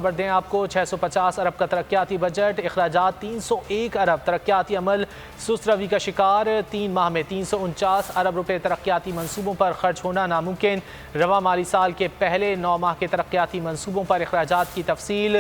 خبر دیں آپ کو 650 ارب کا ترقیاتی بجٹ، اخراجات 301 ارب، ترقیاتی عمل سست روی کا شکار، 3 ماہ میں 349 ارب روپے ترقیاتی منصوبوں پر خرچ ہونا ناممکن، رواں مالی سال کے پہلے 9 ماہ کے ترقیاتی منصوبوں پر اخراجات کی تفصیل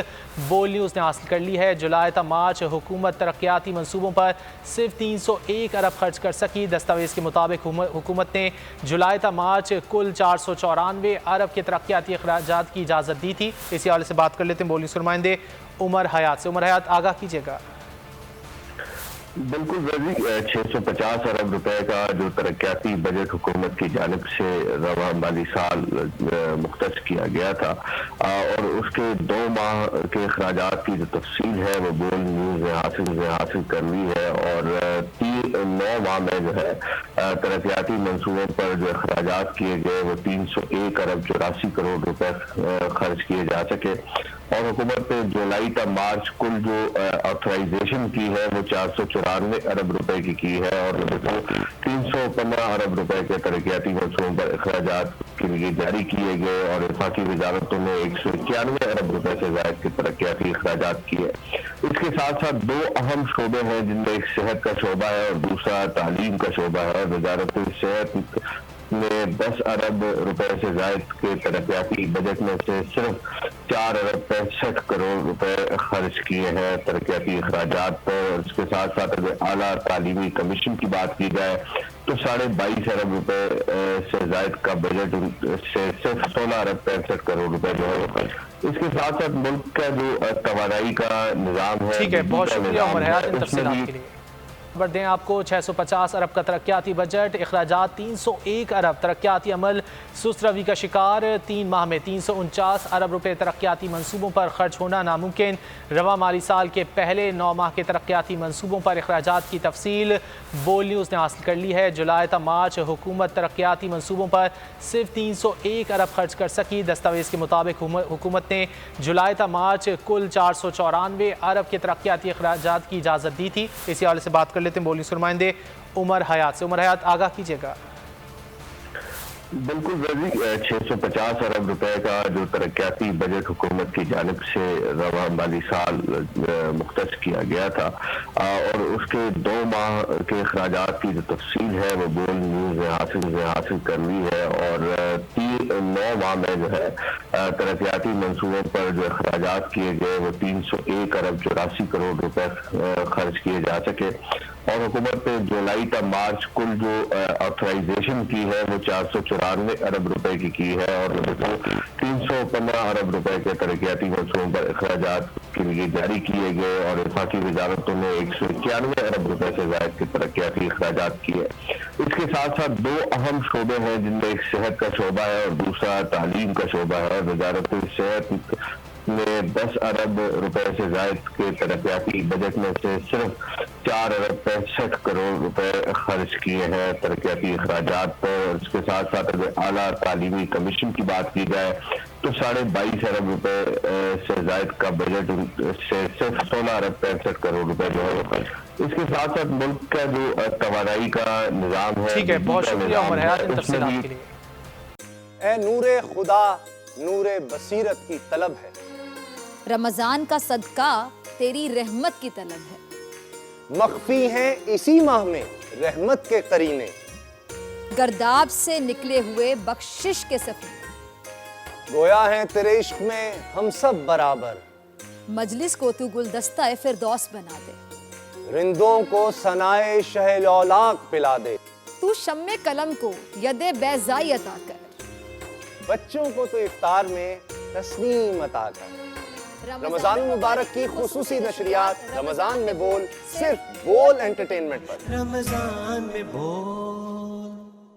بول نیوز نے حاصل کر لی ہے۔ جولائی تا مارچ حکومت ترقیاتی منصوبوں پر صرف 301 ارب خرچ کر سکی۔ دستاویز کے مطابق حکومت نے جولائی تا مارچ کل 494 ارب کے ترقیاتی اخراجات کی اجازت دی تھی۔ اسی حوالے سے بات کر لیتے ہیں بولی سرمائندے عمر حیات سے۔ عمر حیات، آگاہ کیجئے گا۔ بالکل وزی 650 ارب روپے کا جو ترقیاتی بجٹ حکومت کی جانب سے رواں مالی سال مختص کیا گیا تھا اور اس کے 2 ماہ کے اخراجات کی جو تفصیل ہے وہ بول نیوز نے حاصل کر لی ہے اور 9 ماہ میں جو ہے ترقیاتی منصوبوں پر جو اخراجات کیے گئے وہ 301 ارب 84 کروڑ روپے خرچ کیے جا سکے اور حکومت نے جولائی تا مارچ کل جو آتھرائزیشن کی ہے وہ 494 ارب روپے کی ہے اور 315 ارب روپے کے ترقیاتی منصوبوں پر اخراجات کے لیے جاری کیے گئے اور وفاقی وزارتوں نے 191 ارب روپے سے زائد کے ترقیاتی اخراجات کیے۔ اس کے ساتھ ساتھ 2 اہم شعبے ہیں جن میں ایک صحت کا شعبہ ہے اور دوسرا تعلیم کا شعبہ ہے۔ وزارت صحت نے 10 ارب روپے سے زائد کے ترقیاتی بجٹ میں سے صرف 4 ارب 65 کروڑ روپے خرچ کیے ہیں ترقیاتی اخراجات پر۔ اس کے ساتھ ساتھ اگر اعلیٰ تعلیمی کمیشن کی بات کی جائے تو 22.5 ارب روپے سے زائد کا بجٹ سے صرف 16 ارب 65 کروڑ روپے جو ہے۔ اس کے ساتھ ساتھ ملک کا جو توانائی کا نظام ہے، ٹھیک ہے، بہت شکریہ عمر حیات ان تفصیلات کے لیے۔ خبر دیں آپ کو 650 ارب کا ترقیاتی بجٹ، اخراجات 301 ارب، ترقیاتی عمل سست روی کا شکار، 3 ماہ میں 349 ارب روپے ترقیاتی منصوبوں پر خرچ ہونا ناممکن، رواں مالی سال کے پہلے 9 ماہ کے ترقیاتی منصوبوں پر اخراجات کی تفصیل بول نیوز نے حاصل کر لی ہے۔ جولائی تا مارچ حکومت ترقیاتی منصوبوں پر صرف 301 ارب خرچ کر سکی۔ دستاویز کے مطابق حکومت نے جولائی تا مارچ کل 494 ارب کے ترقیاتی اخراجات کی اجازت دی تھی۔ اسی حوالے سے بات کر لیتے ہیں بولی سرمائندے عمر حیات سے۔ عمر حیات، آگاہ کیجئے گا۔ بالکل وزی 650 ارب روپے کا جو ترقیاتی بجٹ حکومت کی جانب سے رواں مالی سال مختص کیا گیا تھا اور اس کے 2 ماہ کے اخراجات کی جو تفصیل ہے وہ بول نیوز نے حاصل کر لی ہے اور 9 ماہ میں جو ہے ترقیاتی منصوبوں پر جو اخراجات کیے گئے وہ 301 ارب 84 کروڑ روپے خرچ کیے جا سکے اور حکومت نے جولائی تا مارچ کل جو آتھرائزیشن کی ہے وہ 494 ارب روپے کی ہے اور 315 ارب روپے کے ترقیاتی منصوبوں پر اخراجات کے لیے جاری کیے گئے اور وفاقی وزارتوں نے 191 ارب روپے سے زائد کے ترقیاتی اخراجات کیے۔ اس کے ساتھ ساتھ 2 اہم شعبے ہیں جن میں ایک صحت کا شعبہ ہے اور دوسرا تعلیم کا شعبہ ہے۔ وزارت صحت نے 10 ارب روپے سے زائد کے ترقیاتی بجٹ میں سے صرف 4 ارب 65 کروڑ روپے خرچ کیے ہیں ترقیاتی اخراجات پر اور اس کے ساتھ ساتھ اگر اعلیٰ تعلیمی کمیشن کی بات کی جائے تو 22.5 ارب روپے سے زائد کا بجٹ سے صرف 16 ارب 65 کروڑ روپے جو ہے۔ اس کے ساتھ ساتھ ملک کا جو توانائی کا نظام ہے، ٹھیک ہے، بہت شکریہ عمر حیات ان تفصیلات کے لیے۔ اے نور خدا، نور بصیرت کی طلب ہے، رمضان کا صدقہ تیری رحمت کی طلب ہے، مخفی ہیں اسی ماہ میں رحمت کے قرینے، گرداب سے نکلے ہوئے بخشش کے سفیر، گویا ہیں تیرے عشق میں ہم سب برابر، مجلس کو تو گلدستہ فردوس بنا دے، رندوں کو ثنائے شہ لولاک پلا دے، تو شمع قلم کو ید بیضائی عطا کر، بچوں کو تو افطار میں تسنیم عطا کر۔ رمضان مبارک کی خصوصی نشریات رمضان میں بول، صرف بول انٹرٹینمنٹ پر۔ رمضان میں بول